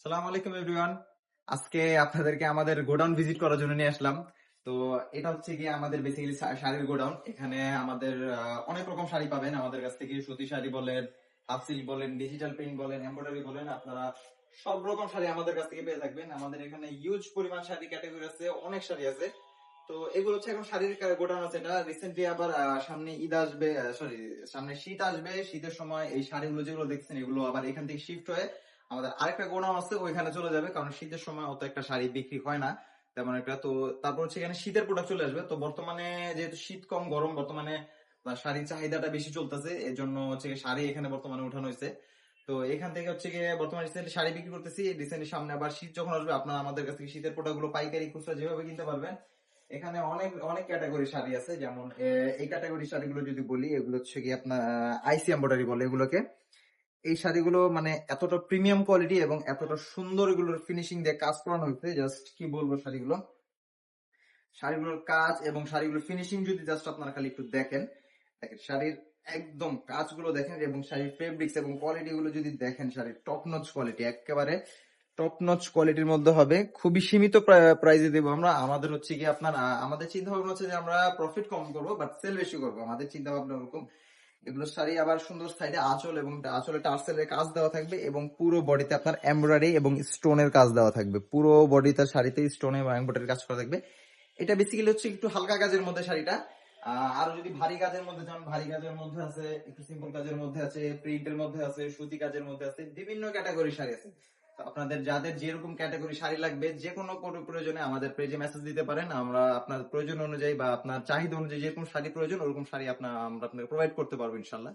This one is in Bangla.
সালাম আলাইকুম এভরিওয়ান। আজকে আপনাদেরকে আমাদের গোডাউন ভিজিট করার জন্য নিয়ে আসলাম। তো এটা হচ্ছে গিয়ে আমাদের বেসিক্যালি শাড়ির গোডাউন। এখানে আমাদের অনেক রকম শাড়ি পাবেন আমাদের কাছ থেকে। সুতি শাড়ি বলেন, হাফ সিল্ক বলেন, ডিজিটাল প্রিন্ট বলেন, এমব্রয়ডারি বলেন, আপনারা সব রকম শাড়ি আমাদের কাছ থেকে পেয়ে থাকবেন। আমাদের এখানে হিউজ পরিমাণ শাড়ি ক্যাটাগরি আছে, অনেক শাড়ি আছে। তো এগুলো হচ্ছে এখন শাড়ির গোডাউন আছে। এটা রিসেন্টলি আবার সামনে ঈদ আসবে, সরি সামনে শীত আসবে। শীতের সময় এই শাড়িগুলো যেগুলো দেখছেন এগুলো আবার এখান থেকে শিফট হয়ে আমাদের আরেকটা গোডাউন আছে, ওইখানে চলে যাবে। কারণ শীতের সময় অত একটা শাড়ি বিক্রি হয় না তেমন একটা। তো তারপর হচ্ছে এখানে শীতের প্রোডাক্ট চলে আসবে। তো বর্তমানে যেহেতু শীত কম গরম, বর্তমানে শাড়ির চাহিদাটা বেশি চলতেছে, এর জন্য হচ্ছে গিয়ে শাড়ি এখানে বর্তমানে উঠানো হয়েছে। তো এখান থেকে হচ্ছে গিয়ে বর্তমানে রিসেন্টলি শাড়ি বিক্রি করতেছি। রিসেন্টলি সামনে আবার শীত যখন আসবে, আপনারা আমাদের কাছ থেকে শীতের প্রোডাক্ট গুলো পাইকারি খুচরা যেভাবে কিনতে পারবেন। এখানে অনেক অনেক ক্যাটাগরি শাড়ি আছে। যেমন এই ক্যাটাগরি শাড়িগুলো যদি বলি, এগুলো হচ্ছে কি আপনার আইসি এমব্রয়ডারি বলে এগুলোকে। এই শাড়িগুলো মানে এতটা প্রিমিয়াম কোয়ালিটি এবং এতটা সুন্দর এগুলোর ফিনিশিং দিয়ে কাজ করানো হয়েছে, জাস্ট কি বলবো। শাড়িগুলোর কাজ এবং শাড়িগুলোর ফিনিশিং যদি জাস্ট আপনারা খালি একটু দেখেন, দেখেন শাড়ির একদম কাজগুলো দেখেন এবং শাড়ির ফেব্রিক্স এবং কোয়ালিটি গুলো যদি দেখেন, শাড়ির টপ নচ কোয়ালিটি, একেবারে টপ নচ কোয়ালিটির মধ্যে হবে। খুবই সীমিত প্রাইসে দেবো আমরা। আমাদের হচ্ছে কি আপনার আমাদের চিন্তা ভাবনা হচ্ছে যে আমরা প্রফিট কম করবো বাট সেল বেশি করবো, আমাদের চিন্তা ভাবনা ওরকম। এগুলো শাড়ি আবার সুন্দর সাইডে আঁচল এবং আঁচলে টার্সেলের কাজ দেওয়া থাকবে এবং পুরো বডিতে আপনার এমব্রয়ডারি এবং স্টোনের কাজ দেওয়া থাকবে। পুরো বডিতে শাড়িতে স্টোনে এবং এমব্রয়ডারি কাজ করা থাকবে। এটা বেসিক্যালি হচ্ছে একটু হালকা কাজের মধ্যে শাড়িটা। আর যদি ভারী কাজের মধ্যে, যেমন ভারী কাজের মধ্যে আছে, একটু সিম্পল কাজের মধ্যে আছে, প্রিন্টের মধ্যে আছে, সুতি কাজের মধ্যে আছে, বিভিন্ন ক্যাটাগরি শাড়ি আছে। তো আপনাদের যাদের যেরকম ক্যাটাগরি শাড়ি লাগবে, যে কোনো প্রয়োজনে আমাদের পেজে মেসেজ দিতে পারেন। আমরা আপনার প্রয়োজন অনুযায়ী বা আপনার চাহিদা অনুযায়ী যেরকম শাড়ি প্রয়োজন ওরকম শাড়ি আমরা আপনাকে প্রোভাইড করতে পারবো ইনশাল্লাহ।